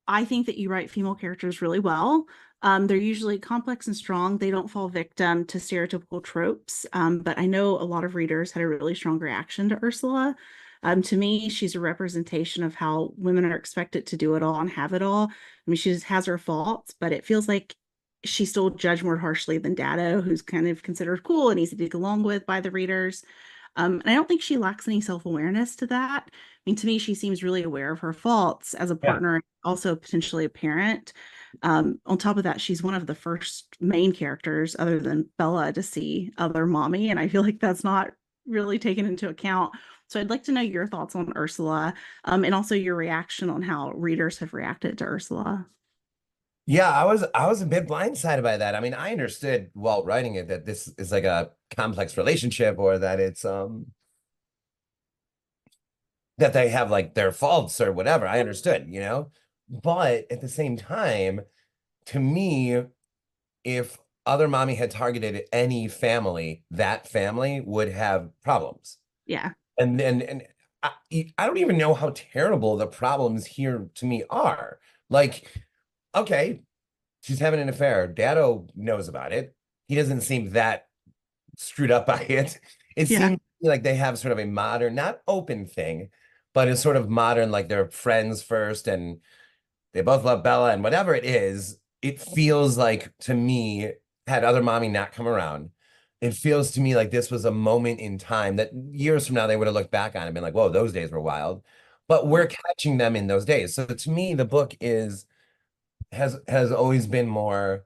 I think that you write female characters really well. They're usually complex and strong. They don't fall victim to stereotypical tropes. But I know a lot of readers had a really strong reaction to Ursula. To me, she's a representation of how women are expected to do it all and have it all. I mean, she just has her faults, but it feels like she's still judged more harshly than Dado, who's kind of considered cool and easy to get along with by the readers. And I don't think she lacks any self-awareness to that. I mean, to me, she seems really aware of her faults as a Yeah. partner, and also potentially a parent. On top of that, she's one of the first main characters, other than Bella, to see other mommy, and I feel like that's not really taken into account. So I'd like to know your thoughts on Ursula, and also your reaction on how readers have reacted to Ursula. Yeah, I was a bit blindsided by that. I mean, I understood while writing it that this is like a complex relationship or that it's that they have like their faults or whatever. I understood, you know? But at the same time, to me, if other mommy had targeted any family, that family would have problems. Yeah, And I, I don't even know how terrible the problems here to me are. Like, okay, she's having an affair. Dado knows about it. He doesn't seem that screwed up by it. It yeah, seems like they have sort of a modern, not open thing, but it's sort of modern, like they're friends first and they both love Bella and whatever it is, it feels like to me, had other mommy not come around, it feels to me like this was a moment in time that years from now they would have looked back on and been like, whoa, those days were wild. But yeah, we're catching them in those days. So to me, the book is has always been more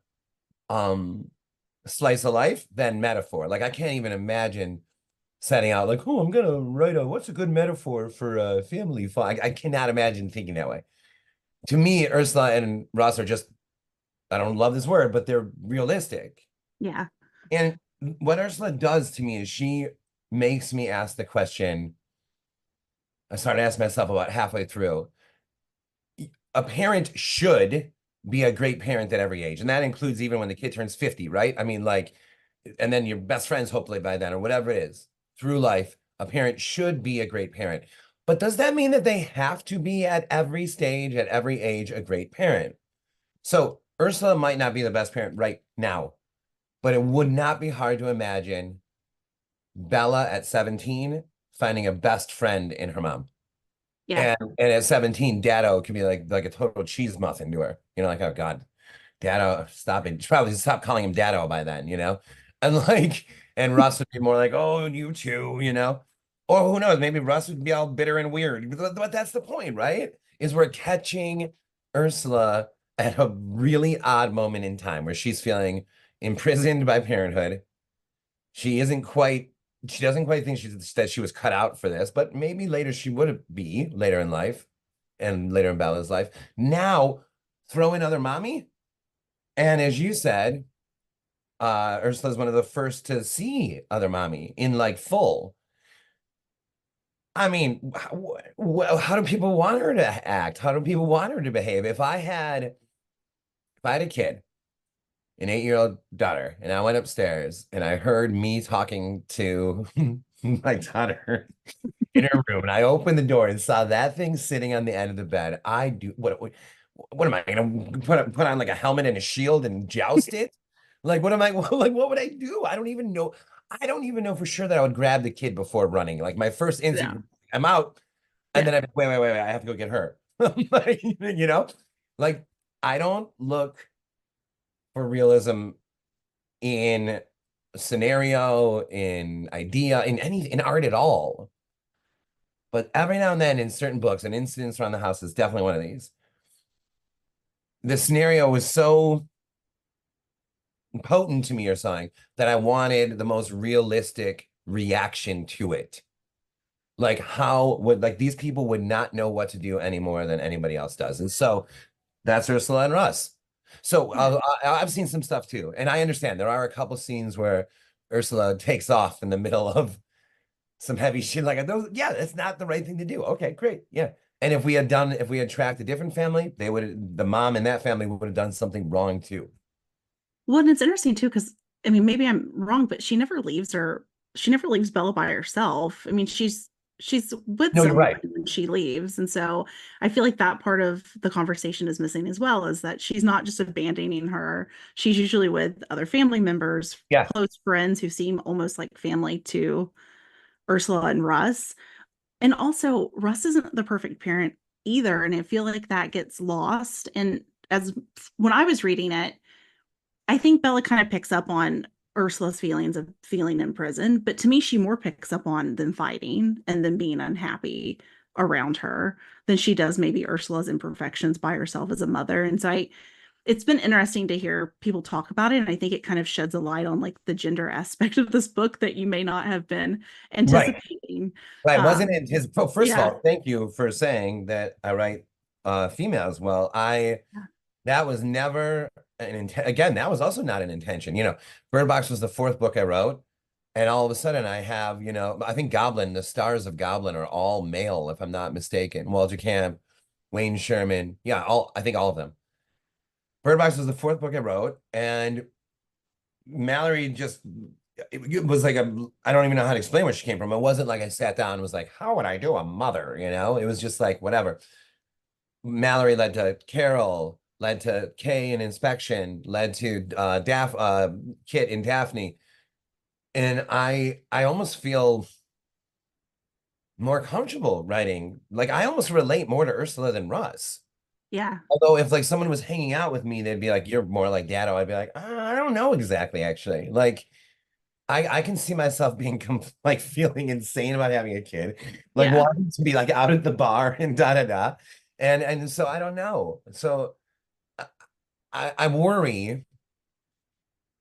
slice of life than metaphor. Like I can't even imagine setting out like, oh, I'm gonna write a what's a good metaphor for a family fun. I cannot imagine thinking that way. To me, Ursula and Ross are just, I don't love this word, but they're realistic. yeah, And what Ursula does to me is she makes me ask the question. I started asking myself about halfway through. A parent should be a great parent at every age. And that includes even when the kid turns 50, right? I mean, like, and then your best friends, hopefully by then, or whatever it is, through life, a parent should be a great parent. But does that mean that they have to be at every stage, at every age, a great parent? So Ursula might not be the best parent right now, but it would not be hard to imagine Bella at 17 finding a best friend in her mom. yeah, And at 17, Dado can be like a total cheese muffin to her. You know, like, oh God, Dado, stop it. She probably stop calling him Dado by then, you know? And like, and Russ would be more like, oh, you too, you know? Or who knows, maybe Russ would be all bitter and weird. But that's the point, right? Is we're catching Ursula at a really odd moment in time where she's feeling imprisoned by parenthood. She isn't quite, she doesn't quite think that she was cut out for this, but maybe later she would be later in life and later in Bella's life. Now, throw in other mommy. And as you said, Ursula's one of the first to see other mommy in like full. I mean, how do people want her to act? How do people want her to behave? If I had a kid, an 8-year-old daughter, and I went upstairs and I heard me talking to my daughter in her room, and I opened the door and saw that thing sitting on the end of the bed. I do what am I gonna put on like a helmet and a shield and joust it? Like what am I like what would I do? I don't even know. I don't even know for sure that I would grab the kid before running. Like my first instinct, yeah, I'm out, and yeah. then I wait, I have to go get her. Like, you know, like I don't look for realism in scenario, in idea, in any in art at all. But every now and then in certain books, an incidents around the house is definitely one of these. The scenario was so potent to me or something that I wanted the most realistic reaction to it. Like how would like these people would not know what to do any more than anybody else does. And so that's Ursula and Russ. So I've seen some stuff too. And I understand there are a couple scenes where Ursula takes off in the middle of some heavy shit like those. Yeah, that's not the right thing to do. Okay, great. Yeah. And if we had tracked a different family, the mom in that family would have done something wrong too. Well, and it's interesting too, because I mean, maybe I'm wrong, but she never leaves Bella by herself. I mean, she's with No, you're someone right. when she leaves. And so I feel like that part of the conversation is missing as well, is that she's not just abandoning her. She's usually with other family members, Yeah. close friends who seem almost like family to Ursula and Russ. And also, Russ isn't the perfect parent either. And I feel like that gets lost. And as when I was reading it, I think Bella kind of picks up on Ursula's feelings of feeling in prison, but to me, she more picks up on them fighting and them being unhappy around her than she does maybe Ursula's imperfections by herself as a mother. And so it's been interesting to hear people talk about it. And I think it kind of sheds a light on like the gender aspect of this book that you may not have been Right. anticipating. Right. Wasn't Um, it his, well, first of yeah. all, thank you for saying that I write females. Well, that was never an intent. Again, that was also not an intention. Bird Box was the fourth book I wrote. And all of a sudden I have, I think Goblin, the stars of Goblin are all male, if I'm not mistaken. Walter Camp, Wayne Sherman. Yeah, I think all of them. Bird Box was the fourth book I wrote. And Mallory just, it was like I don't even know how to explain where she came from. It wasn't like I sat down and was like, how would I do a mother? It was just like, whatever. Mallory led to Carol, led to Kay in Inspection, led to Kit in Daphne. And I almost feel more comfortable writing. Like I almost relate more to Ursula than Russ. Yeah. Although if like someone was hanging out with me, they'd be like, "You're more like Dado." I'd be like, I don't know exactly, actually. Like I can see myself being like feeling insane about having a kid, like Yeah. wanting to be like out at the bar and da da da, and so I don't know. So I worry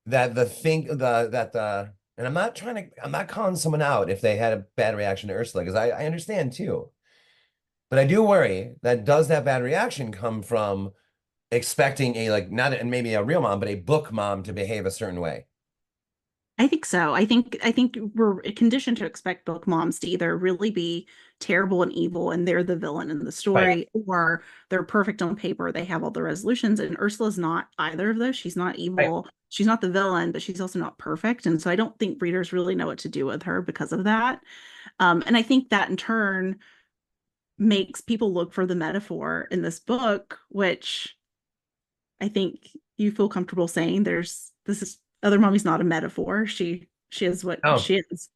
that the thing the that the and I'm not calling someone out if they had a bad reaction to Ursula because I understand too. But I do worry that does that bad reaction come from expecting a like not and maybe a real mom, but a book mom to behave a certain way. I think so. I think we're conditioned to expect book moms to either really be terrible and evil and they're the villain in the Right. story, or they're perfect on paper. They have all the resolutions. And Ursula's not either of those. She's not Right. evil. She's not the villain, but she's also not perfect. And so I don't think readers really know what to do with her because of that. And I think that in turn makes people look for the metaphor in this book, which I think you feel comfortable saying this is other mommy's not a metaphor. She is what Oh, she is.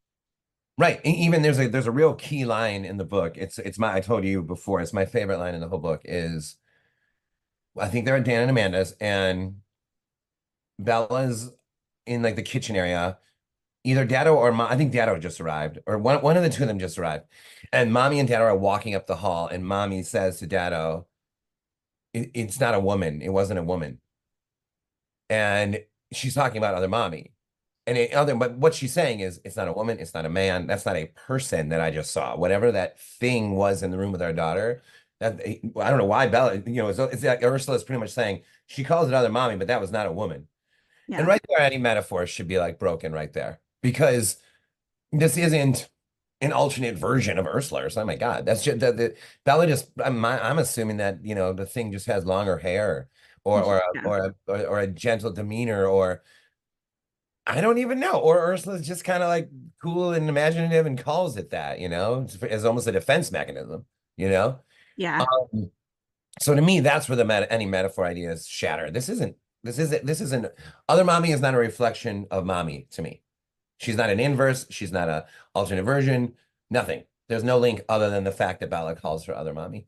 right. Even there's a real key line in the book. It's my I told you before, it's my favorite line in the whole book is I think they're at Dan and Amanda's and Bella's in like the kitchen area. Either Dado or I think Dado just arrived, or one of the two of them just arrived. And Mommy and Dado are walking up the hall, and Mommy says to Dado, it's not a woman. It wasn't a woman. And she's talking about other mommy. But what she's saying is, it's not a woman, it's not a man, that's not a person that I just saw. Whatever that thing was in the room with our daughter, that I don't know why Bella, it's like Ursula's pretty much saying she calls it other mommy, but that was not a woman. And Yeah. right there, any metaphor should be like broken right there because this isn't an alternate version of Ursula or something. My God, that's just Bella just. I'm assuming that the thing just has longer hair Yeah. or a gentle demeanor or I don't even know. Or Ursula's just kind of like cool and imaginative and calls it that, as almost a defense mechanism, you know? Yeah. Um, so to me, that's where any metaphor ideas shatter. This isn't, other mommy is not a reflection of mommy to me. She's not an inverse. She's not a alternate version. Nothing. There's no link other than the fact that Bella calls her other mommy.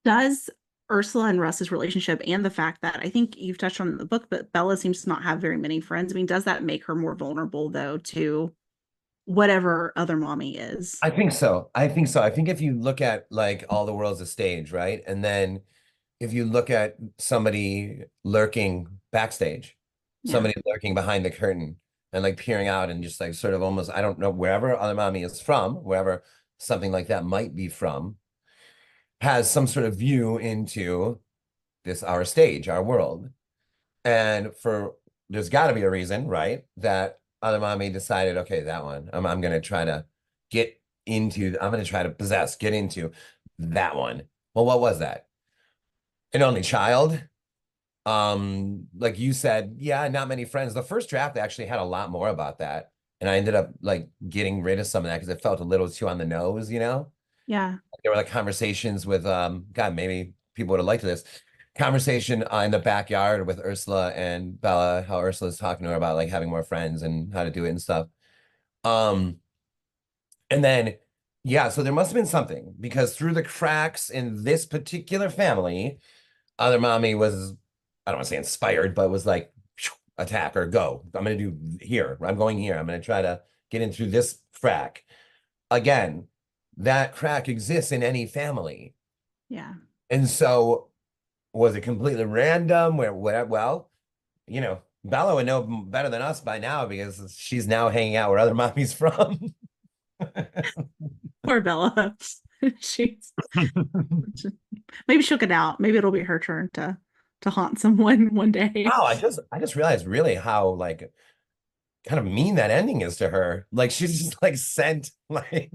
Does Ursula and Russ's relationship and the fact that I think you've touched on in the book, but Bella seems to not have very many friends. I mean, does that make her more vulnerable though to whatever other mommy is? I think so. I think so. I think if you look at like all the world's a stage, right? And then if you look at somebody lurking backstage, Yeah. somebody lurking behind the curtain and like peering out and just like sort of almost, I don't know, wherever other mommy is from, wherever something like that might be from, has some sort of view into this, our stage, our world. And there's got to be a reason, right? That other mommy decided, okay, that one, I'm going to try to I'm going to try to get into that one. Well, what was that? An only child? Like you said, yeah, not many friends. The first draft actually had a lot more about that. and I ended up like getting rid of some of that because it felt a little too on the nose, you know? Yeah. There were like conversations with God, maybe people would have liked this conversation in the backyard with Ursula and Bella, how Ursula's talking to her about like having more friends and how to do it and stuff. Um, and then yeah, so there must have been something because through the cracks in this particular family, other mommy was, I don't want to say inspired, but was like, attack or go. I'm gonna do here. I'm going here. I'm gonna try to get in through this crack. Again, that crack exists in any family. Yeah. And so was it completely random? Well, Bella would know better than us by now because she's now hanging out where other mommies from. Poor Bella. She's maybe she'll get out. Maybe it'll be her turn to haunt someone one day. Wow, I just realized really how like kind of mean that ending is to her. Like she's just like sent like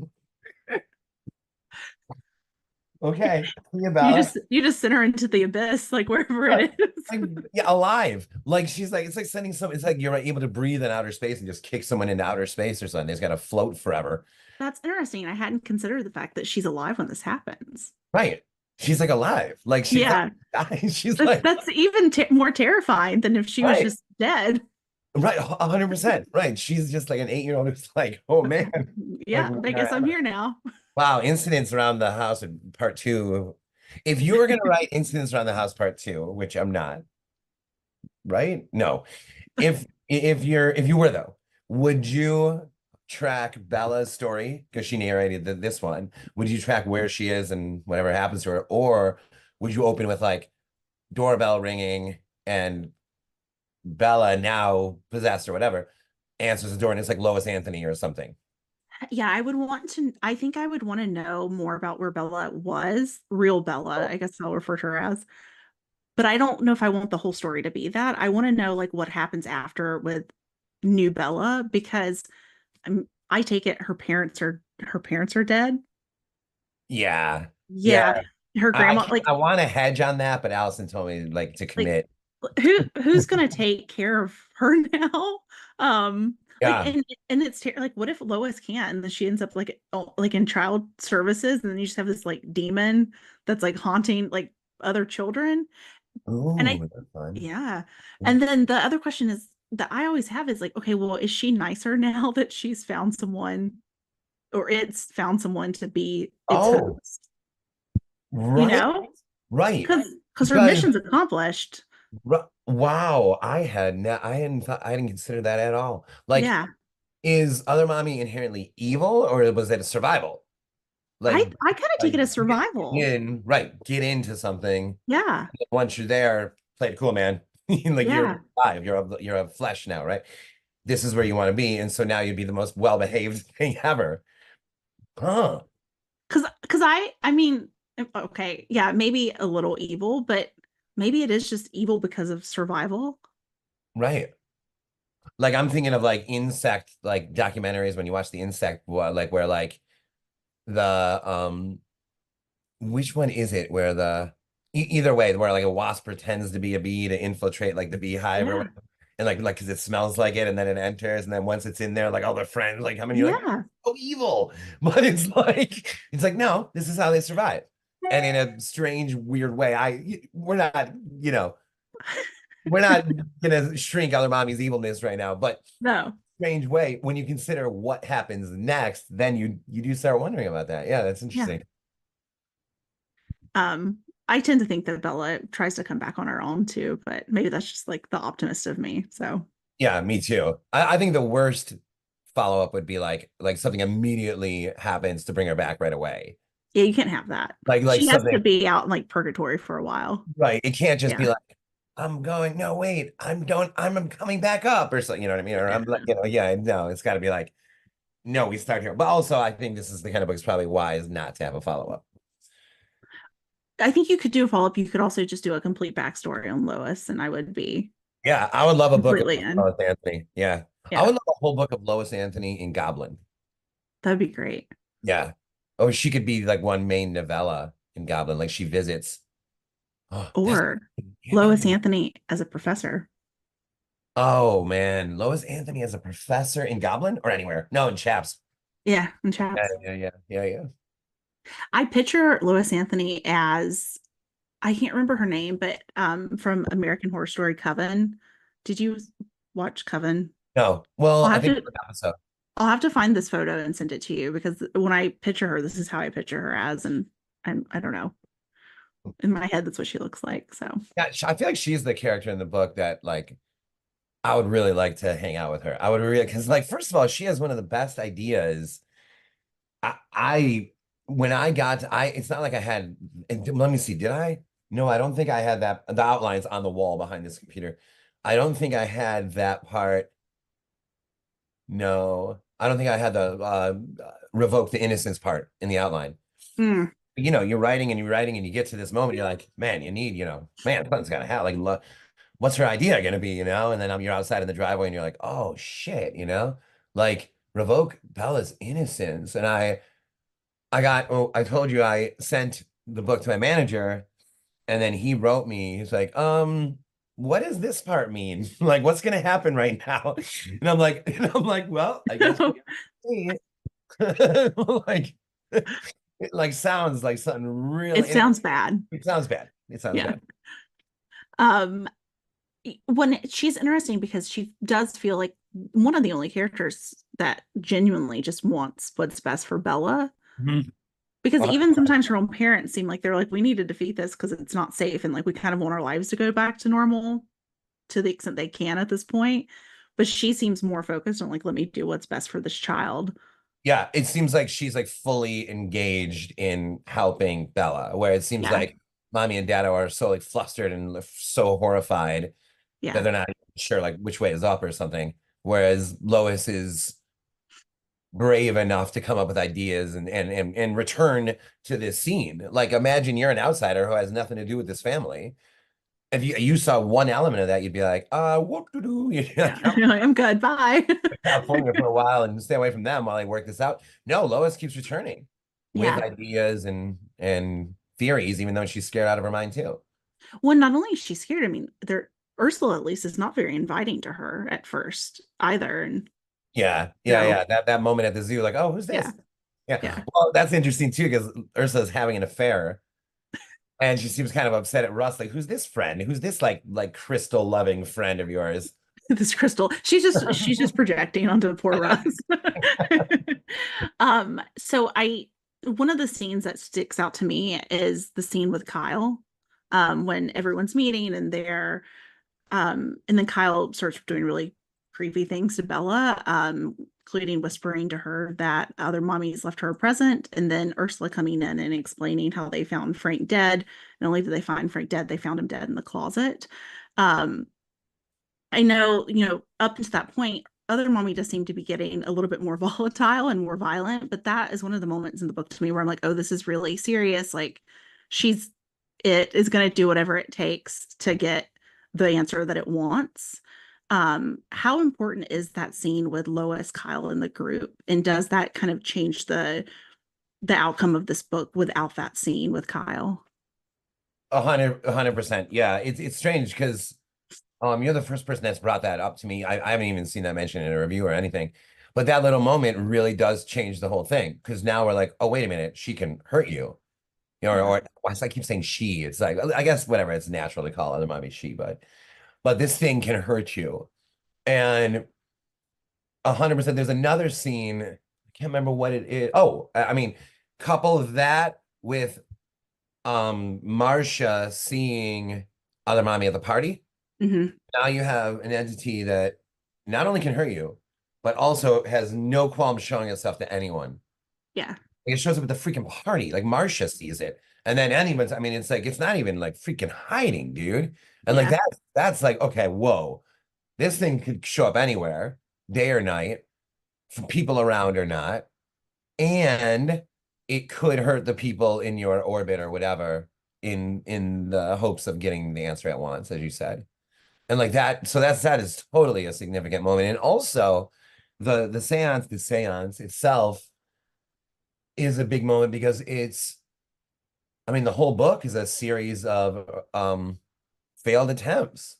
okay, see you, Bella. You just send her into the abyss, like wherever Right. it is. Like, yeah, alive. Like she's like, it's like sending some, it's like you're able to breathe in outer space and just kick someone into outer space or something. They's got to float forever. That's interesting. I hadn't considered the fact that she's alive when this happens. Right. She's like alive. Like she's not Yeah, dying. She's like, that's even more terrifying than if she was right, just dead. right, 100%. Right. She's just like an 8-year-old who's like, oh man. Like, Yeah, I guess I'm here now. wow, incidents around the house in part two. If you were gonna write incidents around the house part two, which I'm not, right? No. If you were though, would you track Bella's story because she narrated this one? Would you track where she is and whatever happens to her, or would you open with like doorbell ringing and Bella now possessed or whatever answers the door and it's like Lois Anthony or something? Yeah, I think I would want to know more about where Bella was, real Bella, I guess I'll refer to her as. But I don't know if I want the whole story to be that. I want to know like what happens after with new Bella because I take it her parents are dead. Yeah, yeah. Yeah, her I grandma can't, I want to hedge on that, but Allison told me like to like commit. who's gonna take care of her now? Like Yeah. and it's like what if Lois can't and then she ends up like like in child services and then you just have this like demon that's like haunting like other children and I Ooh, that's fun. yeah and then the other question is that I always have is like okay well is she nicer now that she's found someone or it's found someone to be its Oh, host you right, know right. because her Because mission's accomplished wow, I hadn't considered that at all. Like, yeah is Other Mommy inherently evil, or was it a survival? Like, I kind of take it as survival. get into something. Yeah. Once you're there, play it cool, man. Like you're Yeah. alive, you're a flesh now, right? This is where you want to be, and so now you'd be the most well-behaved thing ever. Huh, Cause I mean, okay, yeah, maybe a little evil, but maybe it is just evil because of survival. right. Like I'm thinking of like insect like documentaries when you watch the insect like where like the which one is it where either way where like a wasp pretends to be a bee to infiltrate like the beehive or Yeah. whatever and like because it smells like it and then it enters and then once it's in there like all their friends like come and you're like Yeah. oh evil but it's like no this is how they survive and in a strange weird way we're not we're not gonna shrink Other Mommy's evilness right now but No. strange way when you consider what happens next then you do start wondering about that yeah that's Yeah. interesting. Um, I tend to think that Bella tries to come back on her own too, but maybe that's just like the optimist of me. So Yeah, me too. I think the worst follow-up would be like something immediately happens to bring her back right away. yeah, you can't have that. Like She has to something be out in like purgatory for a while. right. It can't just be Yeah. like, I'm going, no, wait, I'm coming back up or something, you know what I mean? Or Yeah. I'm like, yeah, no, it's gotta be like, no, we start here. But also I think this is the kind of book it's probably wise not to have a follow-up. I think you could do a follow-up. You could also just do a complete backstory on Lois, and I would be Yeah, I would love a book of completely in. Lois Anthony. Yeah. I Yeah, would love a whole book of Lois Anthony in Goblin. that'd be great. Yeah. Oh, she could be like one main novella in Goblin, like she visits. Oh, that's Or yeah. Lois Anthony as a professor. Oh man, Lois Anthony as a professor in Goblin or anywhere? No, in Chaps. Yeah, and Yeah, chaps. yeah, yeah, yeah, yeah. I picture Lois Anthony as I can't remember her name, but from American Horror Story Coven. Did you watch Coven? No, well, I'll I have think to one episode. I'll have to find this photo and send it to you because when I picture her, this is how I picture her as, and I don't know. In my head, that's what she looks like. So Yeah, I feel like she's the character in the book that like I would really like to hang out with her. I would really because like first of all, she has one of the best ideas. I when I got to, I it's not like I had let me see, did I? No, I don't think I had that the outlines on the wall behind this computer. I don't think I had that part. No, I don't think I had the revoke the innocence part in the outline. mm. You know, you're writing and you get to this moment, you're like, man, you need, man, something's gotta happen. Like, what's her idea gonna be, And then you're outside in the driveway and you're like, oh shit, like revoke Bella's innocence. And I told you I sent the book to my manager and then he wrote me, he's like, what does this part mean? Like, what's gonna happen right now? And I'm like, well, I guess we gotta see. Like, it like sounds like something It really, and sounds bad. it sounds bad. It sounds Yeah. bad. Um, when she's interesting because she does feel like one of the only characters that genuinely just wants what's best for Bella. Mhm. Because Uh, even sometimes her own parents seem like they're like, we need to defeat this because it's not safe. And like, we kind of want our lives to go back to normal to the extent they can at this point. But she seems more focused on like, let me do what's best for this child. Yeah, it seems like she's like fully engaged in helping Bella, where it seems Yeah. like mommy and dad are so like flustered and so horrified that Yeah. they're not even sure like which way is up or something. Whereas Lois is brave enough to come up with ideas and return to this scene. Like imagine you're an outsider who has nothing to do with this family. If you saw one element of that, you'd be like, what to do? You'd be Yeah. like, You're like, I'm good. Bye. California for a while and stay away from them while they work this out. No, Lois keeps returning with Yeah. ideas and theories, even though she's scared out of her mind too. Well, not only is she scared, I mean, there Ursula at least is not very inviting to her at first either. And Yeah, yeah, so yeah. That moment at the zoo, like, oh, who's yeah, this? Yeah. yeah. Well, that's interesting too, because Ursula's having an affair and she seems kind of upset at Russ. Like, who's this friend? Who's this like crystal loving friend of yours? This crystal. She's just projecting onto poor Russ. So I one of the scenes that sticks out to me is the scene with Kyle. When everyone's meeting and and then Kyle starts doing really creepy things to Bella, including whispering to her that other mommies left her a present, and then Ursula coming in and explaining how they found Frank dead. Not only did they find Frank dead, they found him dead in the closet. Um, I know, up until that point, other mommy does seem to be getting a little bit more volatile and more violent, but that is one of the moments in the book to me where I'm like, oh, this is really serious. Like, she's it is going to do whatever it takes to get the answer that it wants. How important is that scene with Lois, Kyle, and the group, and does that kind of change the outcome of this book without that scene with Kyle? 100%. Yeah, it's strange because you're the first person that's brought that up to me. I haven't even seen that mentioned in a review or anything. But that little moment really does change the whole thing because now we're like, oh, wait a minute, she can hurt you. Yeah, Or why I keep saying she? It's like I guess whatever, it's natural to call other mommy she, but this thing can hurt you. And 100%, there's another scene, I can't remember what it is. Oh, I mean, couple that with Marcia seeing other mommy at the party. hmm Now you have an entity that not only can hurt you, but also has no qualms showing itself to anyone. yeah, Like, it shows up at the freaking party. Like Marcia sees it. And then anyone's, I mean, it's like, it's not even like freaking hiding, dude. And like yeah, that's like, okay, whoa. This thing could show up anywhere, day or night, for people around or not. And it could hurt the people in your orbit or whatever in the hopes of getting the answer at once, as you said. And like that, so that is totally a significant moment. And also the seance itself is a big moment because I mean, the whole book is a series of failed attempts.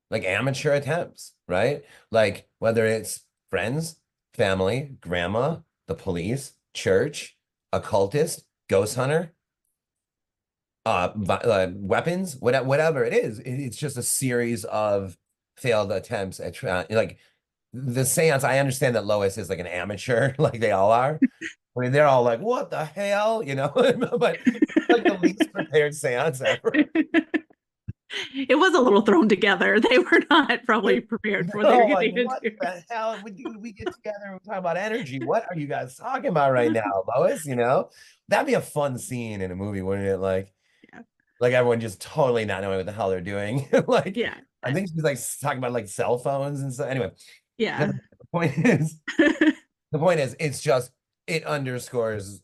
like amateur attempts, right? Like whether it's friends, family, grandma, the police, church, occultist, ghost hunter, weapons, whatever it is. It's just a series of failed attempts at like the seance. I understand that Lois is like an amateur, like they all are. I mean, they're all like, "What the hell?" You know, but it's like the least prepared seance ever. It was a little thrown together. They were not probably prepared for what they No, were like getting what into. the hell? We get together and we talk about energy. What are you guys talking about right now, Lois? You know, that'd be a fun scene in a movie, wouldn't it? Yeah. Like everyone just totally not knowing what the hell they're doing. Like, Yeah. I think she's like talking about like cell phones and stuff. Anyway, Yeah. the point is, the point is, it's just it underscores,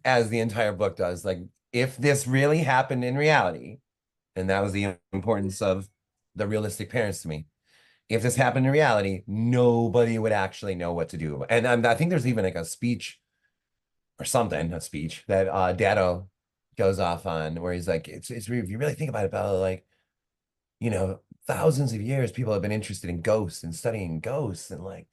as the entire book does, like if this really happened in reality, and that was the importance of the realistic parents to me. If this happened in reality, nobody would actually know what to do. And I think there's even like a speech or something, a speech that Dado goes off on where he's like, it's if you really think about it, Bella, like, you know, thousands of years people have been interested in ghosts and studying ghosts, and like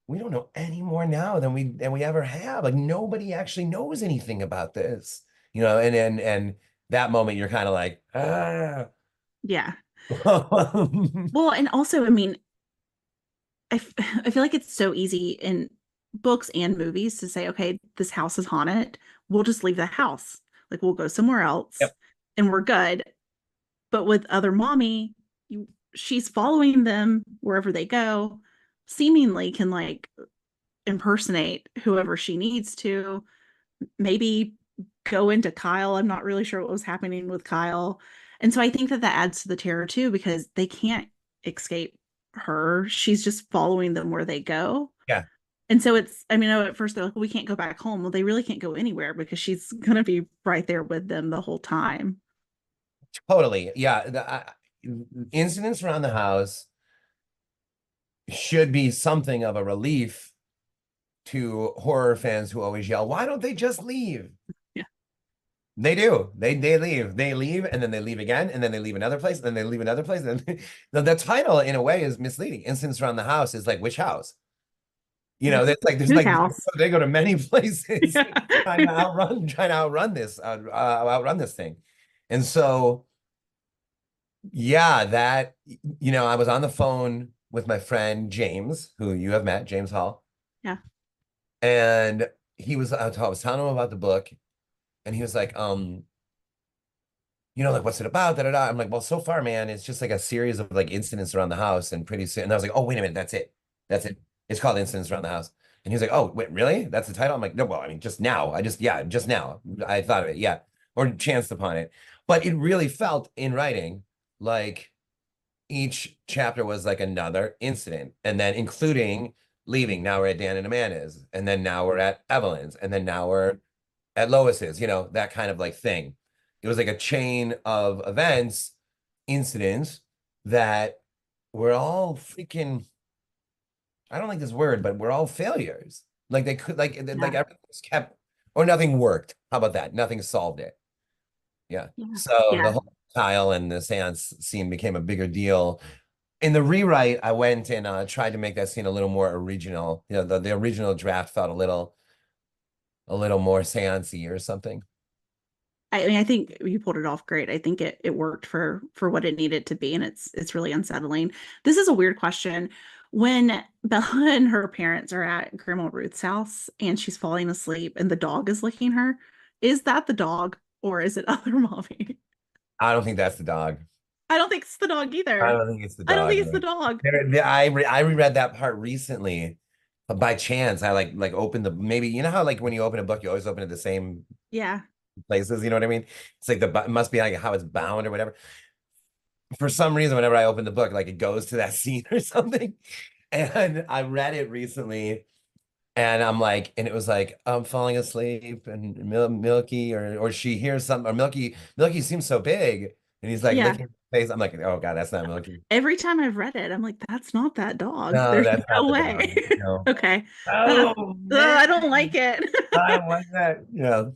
we don't know any more now than we ever have. Like nobody actually knows anything about this, you know, and that moment you're kind of like, ah. Yeah. Well, and also, I mean, I feel like it's so easy in books and movies to say, okay, this house is haunted. We'll just leave the house. Like we'll go somewhere else Yep. and we're good. But with other mommy, she's following them wherever they go, seemingly can like impersonate whoever she needs to, maybe go into Kyle. I'm not really sure what was happening with Kyle. And so I think that that adds to the terror too, because they can't escape her. She's just following them where they go. Yeah, And so it's, I mean, at first they're like, well, we can't go back home. Well, they really can't go anywhere because she's going to be right there with them the whole time. totally. Yeah, incidents around the house should be something of a relief to horror fans who always yell, "Why don't they just leave?" Yeah. They do. They leave. They leave, and then they leave again, and then they leave another place, and then they leave another place. And the title, in a way, is misleading. Incidents around the house is like which house? You Yeah. know, there's Whose like house? they go to many places Yeah. trying to outrun this thing. And so, yeah, that I was on the phone with my friend James, who you have met, James Hall, Yeah. and I was telling him about the book, and he was like, like, what's it about? Da, da, da. I'm like, well, so far, man, it's just like a series of like incidents around the house. And pretty soon, and I was like, oh, wait a minute, that's it. That's it. It's called Incidents Around the House. And he was like, oh, wait, really? That's the title? I'm like, no, well, I mean, just now. Yeah, just now. I thought of it. Yeah. Or chanced upon it. But it really felt in writing like each chapter was like another incident. And then including leaving. Now we're at Dan and Amanda's. And then now we're at Evelyn's. And then now we're at Lois's, that kind of like thing. It was like a chain of events, incidents that were all freaking, I don't like this word, but we're all failures. Like they could, like Yeah. everything was kept, or nothing worked. How about that? Nothing solved it. Yeah. Yeah. So the Yeah. whole Kyle and the seance scene became a bigger deal. In the rewrite, I went and tried to make that scene a little more original. The original draft felt a little more seancey or something. I mean, I think you pulled it off great. I think it worked for what it needed to be, and it's really unsettling. This is a weird question. When Bella and her parents are at Grandma Ruth's house and she's falling asleep and the dog is licking her, is that the dog or is it other mommy? I don't think that's the dog. I don't think it's the dog I either. don't think it's the I don't dog. think it's the dog. I reread that part recently, but by chance. I like opened maybe how like when you open a book, you always open it the same Yeah. places. You know what I mean? It's like it must be like how it's bound or whatever. For some reason, whenever I open the book, like it goes to that scene or something. And I read it recently, and I'm like, and it was like I'm falling asleep, and Milky or she hears something, or Milky seems so big, and he's like Yeah. licking his face. I'm like, oh God, that's not Milky. Every time I've read it, I'm like, that's not that dog. No, There's that's not no the way. dog. No. Okay. Oh man, I don't like it. I don't like that.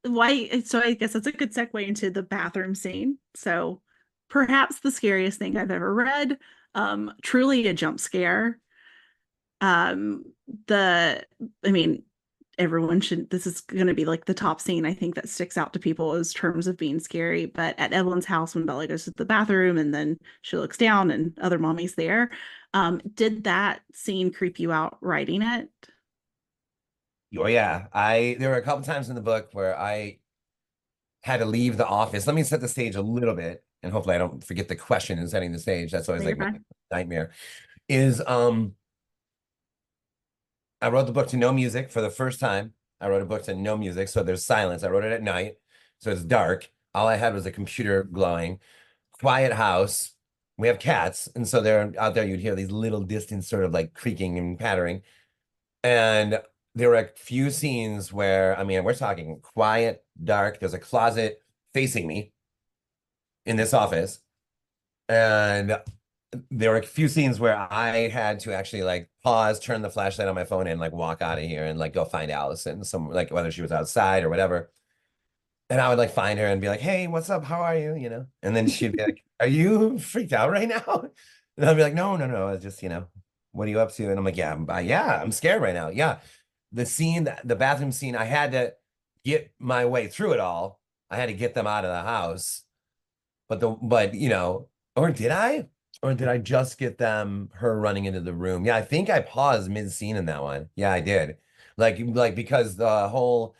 Why, so I guess that's a good segue into the bathroom scene. So perhaps the scariest thing I've ever read. Truly a jump scare. Um, the, I mean, everyone should, this is going to be like the top scene I think that sticks out to people as terms of being scary. But at Evelyn's house, when Bella goes to the bathroom and then she looks down and other mommy's there, did that scene creep you out writing it? Oh yeah, I there were a couple times in the book where I had to leave the office. Let me set the stage a little bit, and hopefully I don't forget the question in setting the stage. That's always No, like you're my fine. nightmare. Is I wrote the book to no music for the first time. I wrote a book to no music, so there's silence. I wrote it at night, so it's dark. All I had was a computer glowing. Quiet house. We have cats, and so they're out there. You'd hear these little distant sort of like creaking and pattering. And there were a few scenes where, I mean, we're talking quiet, dark. There's a closet facing me in this office. And there were a few scenes where I had to actually like pause, turn the flashlight on my phone and like walk out of here and like go find Allison, some like whether she was outside or whatever. And I would like find her and be like, "Hey, what's up? How are you?" You know? And then she'd be like, "Are you freaked out right now?" And I'd be like, "No, no, no. It's just, what are you up to?" And I'm like, "Yeah, I'm scared right now." Yeah. The scene, the bathroom scene, I had to get my way through it all. I had to get them out of the house. But or did I? Or did I just get her running into the room? Yeah, I think I paused mid-scene in that one. Yeah, I did. Like because the whole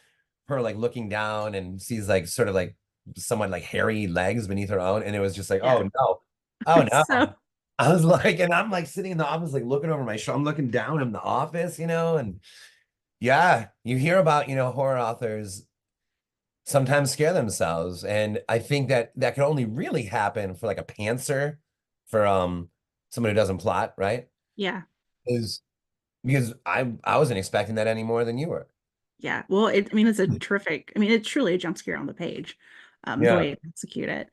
her like looking down and sees like sort of like somewhat like hairy legs beneath her own, and it was just like, Yeah. oh no, oh no. So, I was like, and I'm like sitting in the office, like looking over my shoulder. I'm looking down in the office, and yeah, you hear about, horror authors sometimes scare themselves. And I think that that can only really happen for like a pantser, for someone who doesn't plot, right? yeah. Is because I wasn't expecting that any more than you were. Yeah. Well, I mean, it's a terrific, I mean, it's truly a jump scare on the page, the Yeah. way they execute it.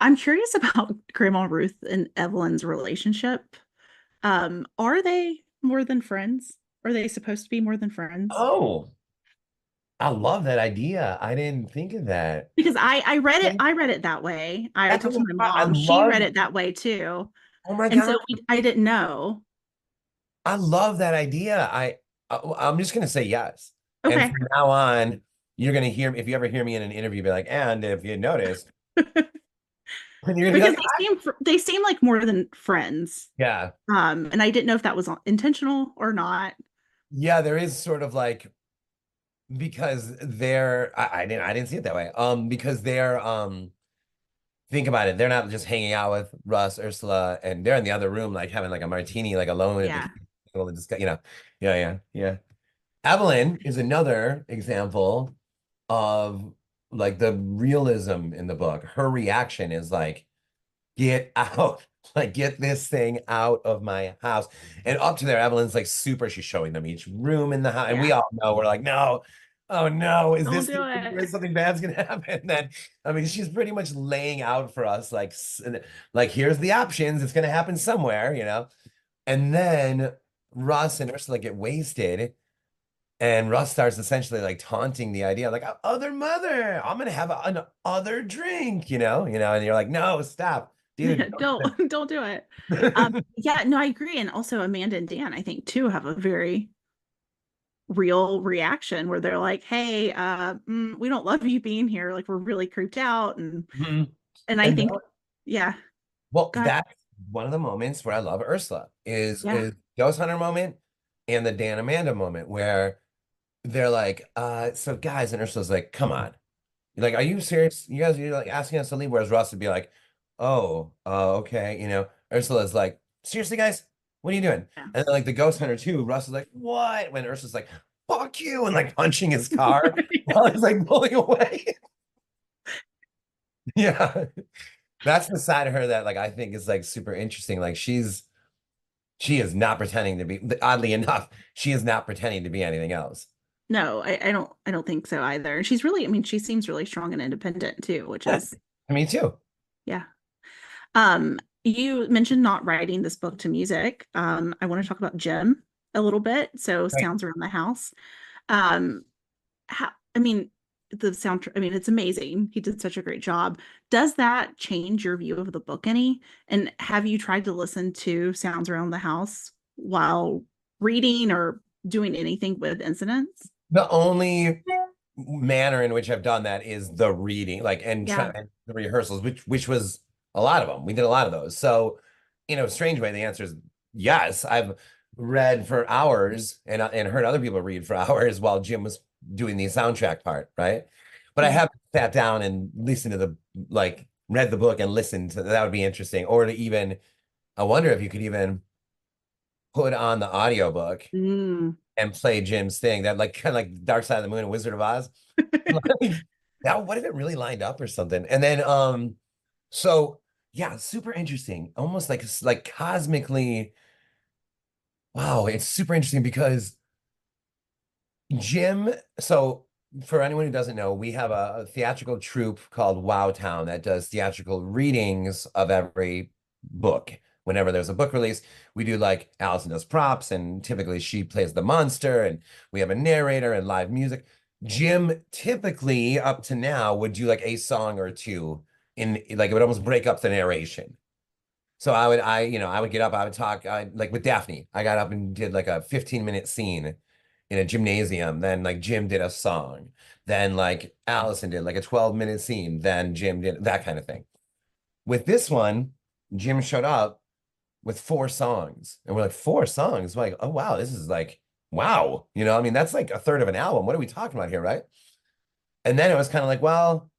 I'm curious about Grandma Ruth and Evelyn's relationship. Are they more than friends? Are they supposed to be more than friends? Oh, I love that idea. I didn't think of that. Because I read it that way. I That's talked what to my I mom. She read love. it that way too. Oh my And so God. I didn't know. I love that idea. I'm just gonna say yes. And Okay. from now on, you're gonna hear if you ever hear me in an interview, be like, and if you notice, and you're Yeah, gonna be because like, they seem like more than friends. yeah, And I didn't know if that was intentional or not. yeah, there is sort of like because I didn't see it that way. Because they're think about it, they're not just hanging out with Russ, Ursula, and they're in the other room like having like a martini, like alone at the Yeah. table to discuss, yeah, yeah, yeah. Evelyn is another example of like the realism in the book. Her reaction is like, get out, like get this thing out of my house. And up to there, Evelyn's like super, she's showing them each room in the house. And we Yeah. all know we're like, no, oh no, is Don't this do it. is something bad's gonna happen? Then I mean, she's pretty much laying out for us like here's the options, it's gonna happen somewhere. And then Russ and Ursula get wasted. And Russ starts essentially like taunting the idea, like, other mother, I'm gonna have an other drink, and you're like, no, stop, dude. Don't do it. Yeah, no, I agree. And also Amanda and Dan, I think too, have a very real reaction where they're like, "Hey, we don't love you being here. Like, we're really creeped out." Mhm. And I And think, yeah, well, God, that's one of the moments where I love Ursula yeah, is Ghost Hunter moment and the Dan Amanda moment where they're like, so guys, and Ursula's like, come on. You're like, are you serious? You guys, you're like asking us to leave. Whereas Russ would be like, oh, okay. Ursula's like, seriously, guys, what are you doing? yeah. And then like the Ghost Hunter too, Russ is like, what? When Ursula's like, fuck you, and like punching his car while he's like pulling away. Yeah. That's the side of her that like I think is like super interesting. Like she is not pretending to be, oddly enough, she is not pretending to be anything else. No, I don't think so either. And she's really, I mean, she seems really strong and independent too, which is, Me too. yeah. You mentioned not writing this book to music. I want to talk about Jim a little bit. So Right. sounds around the house. Um, how, I mean, the soundtrack, I mean, it's amazing. He did such a great job. Does that change your view of the book any? And have you tried to listen to sounds around the house while reading or doing anything with incidents? The only manner in which I've done that is the reading, like Yeah. and the rehearsals, which was a lot of them. We did a lot of those. So, in a strange way, the answer is yes. I've read for hours and heard other people read for hours while Jim was doing the soundtrack part, right? But I Yeah. haven't sat down and listened to the like read the book and listened to that would be interesting. Or to even I wonder if you could even put on the audiobook Mm. and play Jim's thing that like kind of like Dark Side of the Moon and Wizard of Oz. Like, that what if it really lined up or something? And then so yeah, super interesting. Almost like cosmically, wow, it's super interesting because Jim, so for anyone who doesn't know, we have a theatrical troupe called Wow Town that does theatrical readings of every book. Whenever there's a book release, we do like Allison does props, and typically she plays the monster, and we have a narrator and live music. Jim typically up to now would do like a song or two in like it would almost break up the narration. So I would get up, I would talk, like with Daphne. I got up and did like a 15-minute scene in a gymnasium. Then like Jim did a song. Then like Allison did like a 12-minute scene. Then Jim did that kind of thing. With this one, Jim showed up with 4 songs. And we're like, 4 songs? We're like, oh wow, this is like, wow. I mean, that's like a third of an album. What are we talking about here, right? And then it was kind of like, well,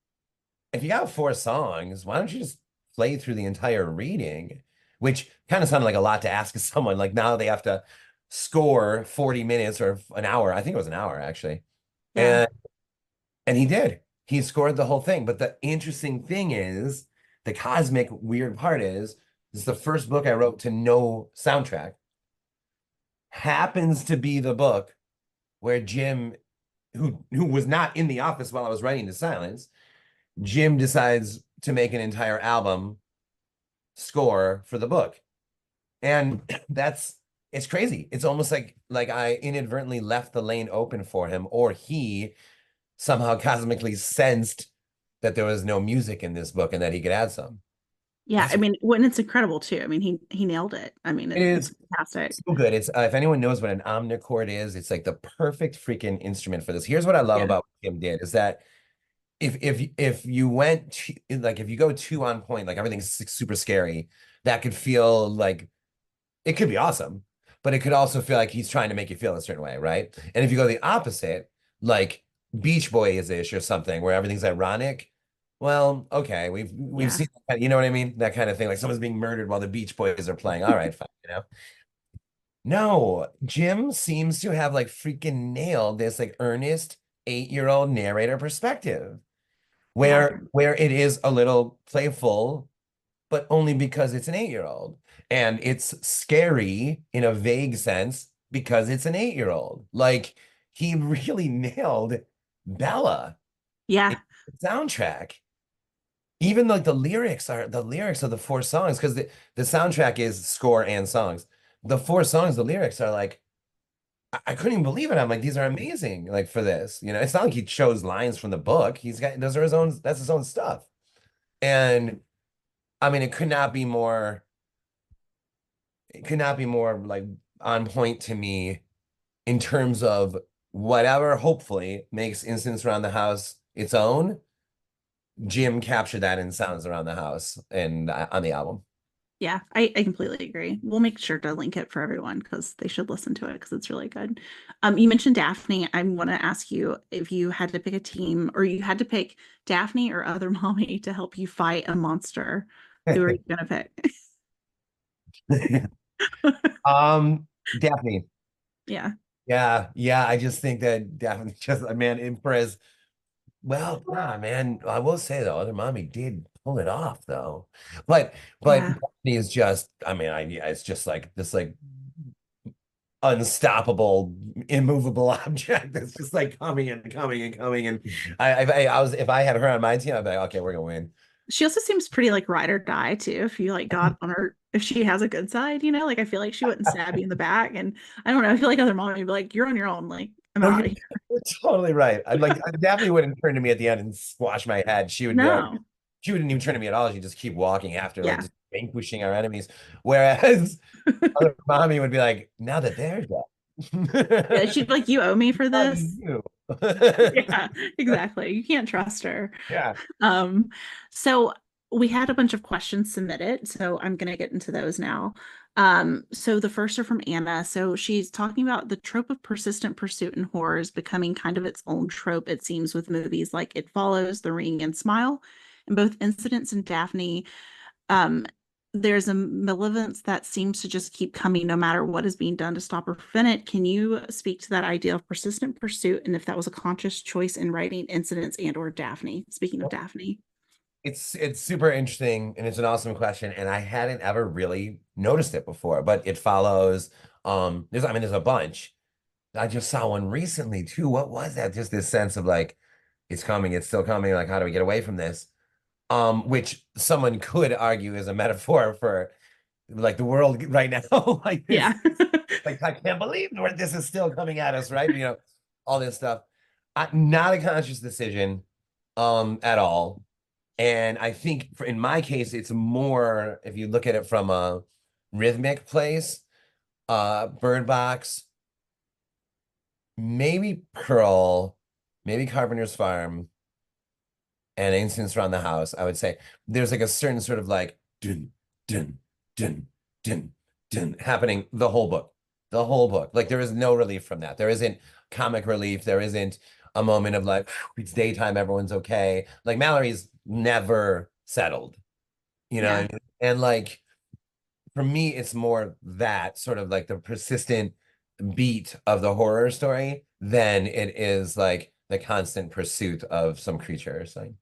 if you got 4 songs, why don't you just play through the entire reading? Which kind of sounded like a lot to ask of someone. Like now they have to score 40 minutes or an hour. I think it was an hour actually. Yeah. And and he did. He scored the whole thing. But the interesting thing is, the cosmic weird part is, this is the first book I wrote to no soundtrack. Happens to be the book where Jim, who was not in the office while I was writing The Silence, Jim decides to make an entire album score for the book. And it's crazy. It's almost like I inadvertently left the lane open for him, or he somehow cosmically sensed that there was no music in this book and that he could add some. Yeah. That's I mean, when it's incredible too. I mean, he nailed it. I mean, it it's is fantastic. so good. It's if anyone knows what an omnichord is, it's like the perfect freaking instrument for this. Here's what I love Yeah. about what Kim did is that if you went like if you go too on point, like everything's super scary, that could feel like it could be awesome, but it could also feel like he's trying to make you feel a certain way, right? And if you go the opposite, like Beach Boys-ish or something, where everything's ironic, well, okay, we've Yeah. seen that, you know what I mean? That kind of thing, like someone's being murdered while the Beach Boys are playing. All right, fine. No, Jim seems to have like freaking nailed this like earnest 8-year-old narrator perspective, Yeah. where it is a little playful but only because it's an 8-year-old. And it's scary in a vague sense because it's an 8-year-old. Like he really nailed Bella in Yeah. the soundtrack. Even like the lyrics of the 4 songs, because the soundtrack is score and songs. The 4 songs, the lyrics are like, I couldn't even believe it. I'm like, these are amazing, like for this. It's not like he chose lines from the book. Those are that's his own stuff. And I mean, it could not be more like on point to me in terms of whatever hopefully makes Incidents Around the House its own. Jim captured that in Sounds Around the House and on the album. Yeah. I completely agree. We'll make sure to link it for everyone because they should listen to it because it's really good. You mentioned Daphne. I want to ask you if you had to pick a team or you had to pick Daphne or other mommy to help you fight a monster, who are you gonna pick? Daphne. Yeah. Yeah, yeah. I just think that Daphne just man, Imprez. Well, yeah, man. I will say though, other mommy did pull it off though. But Yeah. Daphne is just, I mean, yeah, it's just like this like unstoppable, immovable object that's just like coming and coming and coming. And I was if I had her on my team, I'd be like, okay, we're gonna win. She also seems pretty like ride or die too. If you like got on her, if she has a good side, like I feel like she wouldn't stab you in the back. And I don't know, I feel like other mom would be like, you're on your own. Like I'm No, out of here. you're totally right. I definitely wouldn't turn to me at the end and squash my head. She would be like, No. she wouldn't even turn to me at all. She'd just keep walking after, like Yeah. just vanquishing our enemies. Whereas other mommy would be like, now that they're Yeah, dead, she'd be like, you owe me for how do this. you? Yeah, exactly. You can't trust her. Yeah. Um, so we had a bunch of questions submitted, so I'm gonna get into those now. So the first are from Anna. So she's talking about the trope of persistent pursuit in horrors becoming kind of its own trope, it seems, with movies like It Follows, The Ring, and Smile. And both Incidents and Daphne, um, there's a malevolence that seems to just keep coming no matter what is being done to stop or prevent it. Can you speak to that idea of persistent pursuit and if that was a conscious choice in writing Incidents and or Daphne? Speaking of Daphne. It's super interesting and it's an awesome question. And I hadn't ever really noticed it before, but It Follows. There's a bunch. I just saw one recently too. What was that? Just this sense of like, it's coming, it's still coming. Like, how do we get away from this? Which someone could argue is a metaphor for like the world right now. Like this, Yeah. like I can't believe where this is still coming at us, right? All this stuff. Not a conscious decision, at all. And I think in my case, it's more if you look at it from a rhythmic place, Bird Box, maybe Pearl, maybe Carpenter's Farm and Incidents Around the House, I would say there's like a certain sort of like dun dun dun dun dun happening the whole book. The whole book. Like there is no relief from that. There isn't comic relief. There isn't a moment of like, it's daytime, everyone's okay. Like Mallory's never settled, you know? Yeah. And like for me, it's more that sort of like the persistent beat of the horror story than it is like the constant pursuit of some creature or something.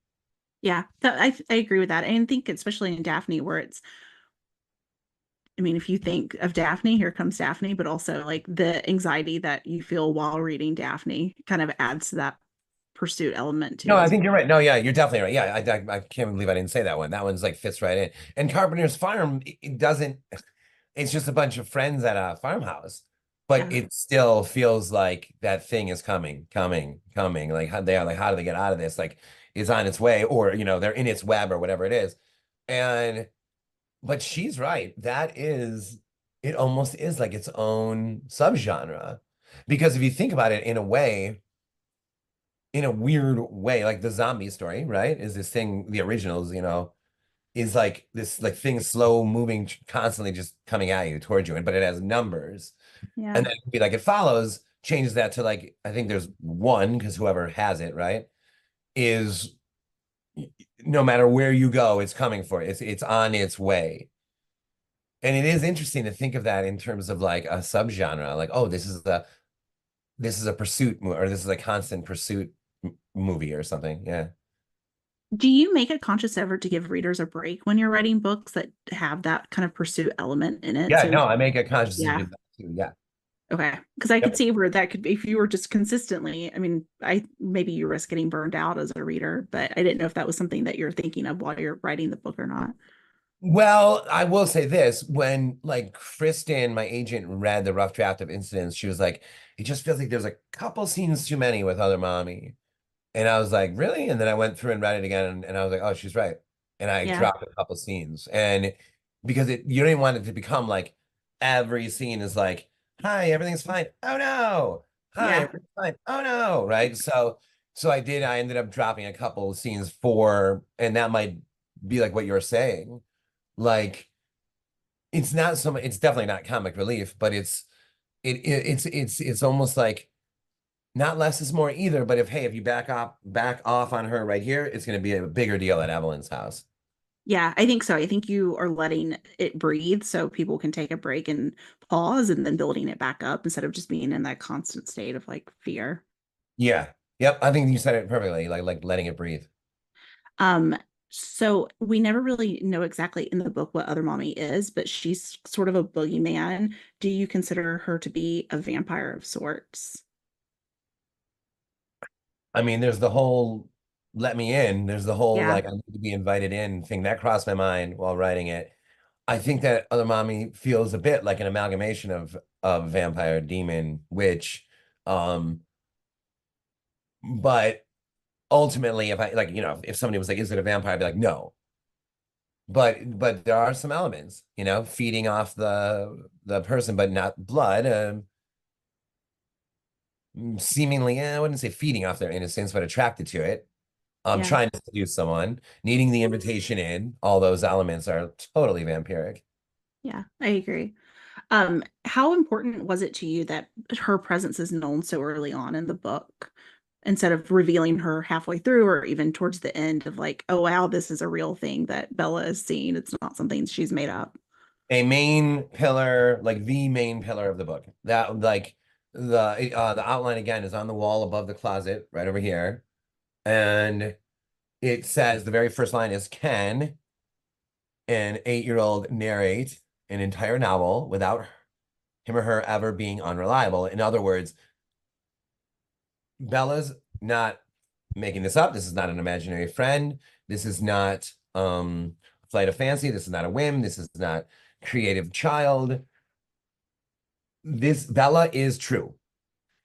Yeah. I agree with that. And I think especially in Daphne where it's I mean, if you think of Daphne, here comes Daphne, but also like the anxiety that you feel while reading Daphne kind of adds to that pursuit element No, too I as think you're right. No, yeah, you're definitely right. Yeah, I can't believe I didn't say that one. That one's like fits right in. And Carpenter's Farm, it doesn't, it's just a bunch of friends at a farmhouse, but yeah. it still feels like that thing is coming, coming, coming. Like how they are, like, how do they get out of this? Like it's on its way, or they're in its web or whatever it is. And but she's right. It almost is like its own subgenre. Because if you think about it in a weird way, like the zombie story, right? Is this thing, the originals, is like this like thing slow moving constantly just coming at you towards you, but it has numbers. And Yeah. then it'd be like It Follows, changes that to like, I think there's one, because whoever has it, right, is no matter where you go, it's coming for it. It's on its way. And it is interesting to think of that in terms of like a subgenre, like, oh, this is a pursuit or this is a constant pursuit movie or something. Yeah. Do you make a conscious effort to give readers a break when you're writing books that have that kind of pursuit element in it? Yeah, So, no, I make a conscious yeah, decision not to. Yeah. okay. Because I could Yep. see where that could be if you were just consistently, I mean, I maybe you risk getting burned out as a reader, but I didn't know if that was something that you're thinking of while you're writing the book or not. Well, I will say this, when like Kristen, my agent, read the rough draft of Incidents, she was like, it just feels like there's a couple scenes too many with other mommy. And I was like, really? And then I went through and read it again and I was like, oh, she's right. And I Yeah, dropped a couple scenes. And because you don't even want it to become like every scene is like, hi, everything's fine. Oh no. Hi, yeah, everything's fine. Oh no. Right. So I ended up dropping a couple of scenes and that might be like what you're saying. Like it's not so much, it's definitely not comic relief, but it's almost like not less is more either, but if you back off on her right here, it's going to be a bigger deal at Evelyn's house. yeah. I think so. I think you are letting it breathe so people can take a break and pause and then building it back up instead of just being in that constant state of like fear. Yeah. Yep. I think you said it perfectly, like letting it breathe. Um, so we never really know exactly in the book what Other Mommy is, but she's sort of a boogeyman. Do you consider her to be a vampire of sorts? I mean, there's the whole let me in. There's the whole Yeah, like I need to be invited in thing that crossed my mind while writing it. I think that Other Mommy feels a bit like an amalgamation of vampire, demon, witch. Um, But ultimately, if I like, if somebody was like, "Is it a vampire?" I'd be like, "No." But there are some elements, feeding off the person, but not blood. Seemingly, I wouldn't say feeding off their innocence, but attracted to it. Yeah. Trying to seduce someone, needing the invitation in. All those elements are totally vampiric. Yeah, I agree. How important was it to you that her presence is known so early on in the book instead of revealing her halfway through or even towards the end of like, oh wow, this is a real thing that Bella is seeing. It's not something she's made up. A main pillar, like the main pillar of the book. That like the outline again is on the wall above the closet, right over here. And it says the very first line is, can an 8-year-old narrate an entire novel without him or her ever being unreliable? In other words, Bella's not making this up. This is not an imaginary friend. This is not flight of fancy. This is not a whim. This is not creative child. This Bella is true.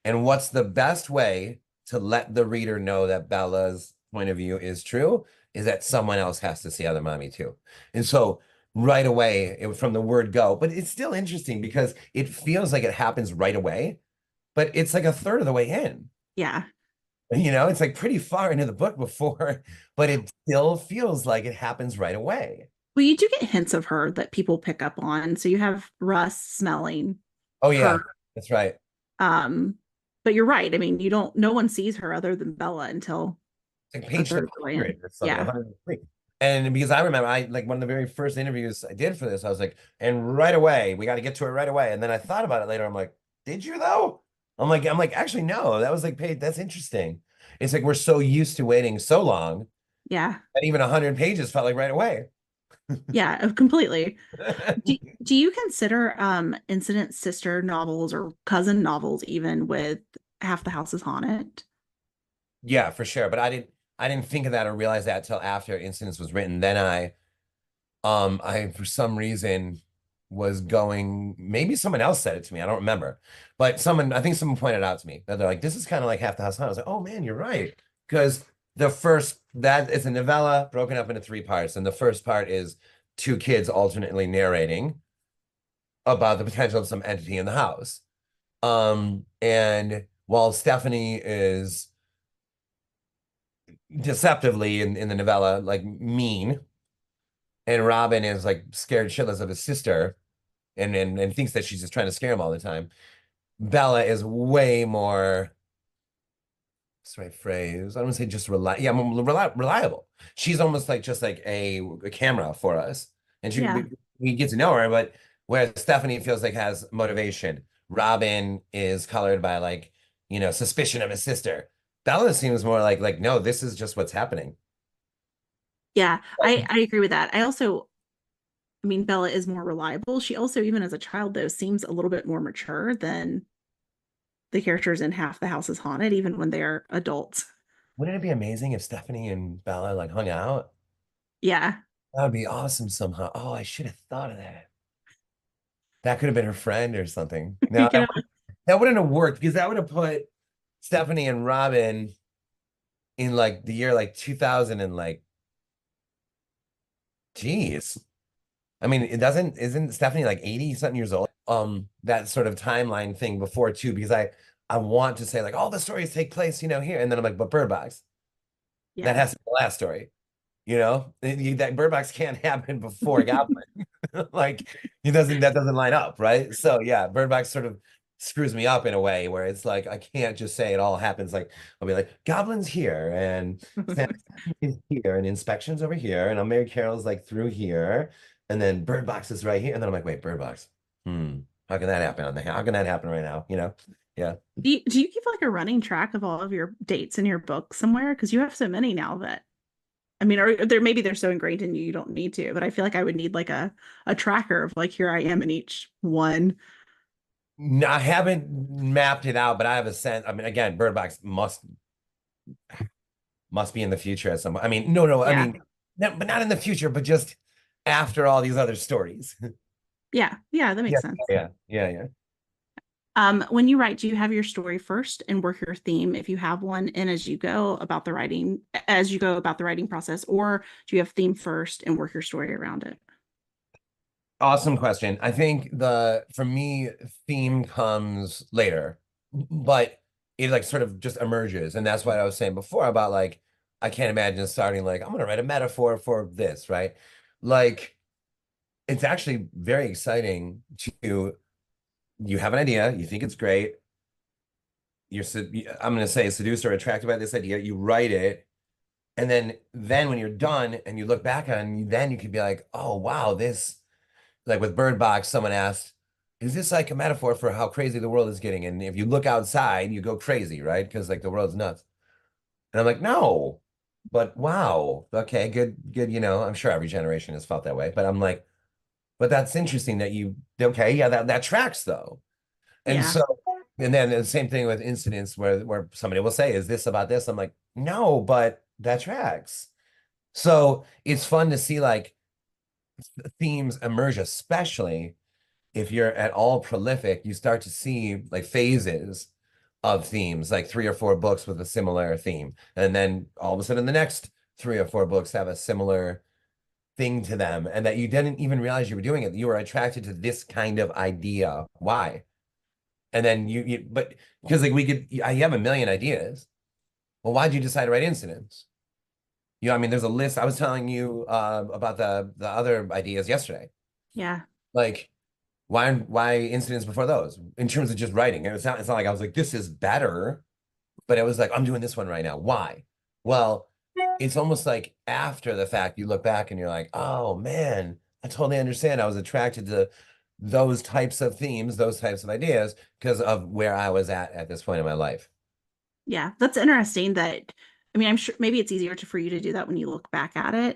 And what's the best way to let the reader know that Bella's point of view is true is that someone else has to see other mommy too. And so right away, from the word go, but it's still interesting because it feels like it happens right away, but it's like a third of the way in. Yeah. It's like pretty far into the book before, but it still feels like it happens right away. Well, you do get hints of her that people pick up on. So you have Russ smelling Oh her. yeah, that's right. Um, but you're right. I mean, you don't, no one sees her other than Bella until It's like a page third like of the way in. 100 or something, Yeah. 103. And because I remember, I like one of the very first interviews I did for this, I was like, and right away, we got to get to it right away. And then I thought about it later. I'm like, did you though? I'm like, actually, no, that was like paid. That's interesting. It's like we're so used to waiting so long Yeah. that even 100 pages felt like right away. Yeah, completely. Do you consider incident sister novels or cousin novels even with Half the House is Haunted? Yeah, for sure. But I didn't think of that or realize that till after Incidents was written. Then I for some reason was going, maybe someone else said it to me. I don't remember. But I think someone pointed out to me that they're like, this is kind of like Half the House Hunt. I was like, oh man, you're right. Because that is a novella broken up into three parts. And the first part is two kids alternately narrating about the potential of some entity in the house. And while Stephanie is deceptively in the novella, like mean, and Robin is like scared shitless of his sister and thinks that she's just trying to scare him all the time. Bella is way more, what's the right phrase? I don't want to say just reliable. She's almost like just like a camera for us. And Yeah. we get to know her, but whereas Stephanie feels like has motivation, Robin is colored by like, suspicion of his sister. Bella seems more like, no, this is just what's happening. Yeah, I agree with that. I mean, Bella is more reliable. She also, even as a child, though, seems a little bit more mature than the characters in Half the House is Haunted, even when they're adults. Wouldn't it be amazing if Stephanie and Bella like hung out? Yeah. That would be awesome somehow. Oh, I should have thought of that. That could have been her friend or something. You Now know, that wouldn't have worked because that would have put Stephanie and Robin in like the year like 2000 and like, geez. I mean, isn't Stephanie like 80 something years old? That sort of timeline thing before too, because I want to say like all the stories take place, here. And then I'm like, but Bird Box, that yeah. has to be the last story. That Bird Box can't happen before Goblin. Like that doesn't line up, right? So yeah, Bird Box sort of screws me up in a way where it's like I can't just say it all happens. Like I'll be like, Goblin's here and Sam is here and inspections over here, and Mary Carol's like through here, and then Bird Box is right here. And then I'm like, wait, Bird Box. How can that happen how can that happen right now? Yeah. Do you keep like a running track of all of your dates in your book somewhere? Because you have so many now that I mean, or there maybe they're so ingrained in you you don't need to, but I feel like I would need like a tracker of like here I am in each one. No, I haven't mapped it out, but I have a sense. I mean, again, Bird Box must be in the future at some point. I mean, no, I Yeah. mean, no, but not in the future, but just after all these other stories. Yeah. Yeah, that Yeah, makes sense. yeah, yeah, yeah. When you write, do you have your story first and work your theme if you have one, and as you go about the writing process, or do you have theme first and work your story around it? Awesome question. I think for me, theme comes later, but it like sort of just emerges. And that's what I was saying before about like, I can't imagine starting like, I'm gonna write a metaphor for this, right? Like, it's actually very exciting to, you have an idea, you think it's great, I'm gonna say seduced or attracted by this idea, you write it, and then when you're done and you look back on, then you can be like, oh wow, this like with Bird Box, someone asked, is this like a metaphor for how crazy the world is getting? And if you look outside, you go crazy, right? Because like the world's nuts. And I'm like, no, but wow, okay, good, good. I'm sure every generation has felt that way, but I'm like, but that's interesting that okay, yeah, that tracks though. And Yeah. so, and then the same thing with incidents where somebody will say, is this about this? I'm like, no, but that tracks. So it's fun to see like themes emerge, especially if you're at all prolific, you start to see like phases of themes, like 3 or 4 books with a similar theme. And then all of a sudden, the next 3 or 4 books have a similar thing to them, and that you didn't even realize you were doing it. You were attracted to this kind of idea. Why? And then but because like you have a million ideas. Well, why'd you decide to write incidents? I mean, there's a list. I was telling you about the other ideas yesterday. Yeah. Like, why incidents before those in terms of just writing? It's not like I was like, this is better, but it was like, I'm doing this one right now. Why? Well, it's almost like after the fact, you look back and you're like, oh man, I totally understand. I was attracted to those types of themes, those types of ideas because of where I was at this point in my life. Yeah. That's interesting that, I mean, I'm sure maybe it's easier for you to do that when you look back at it.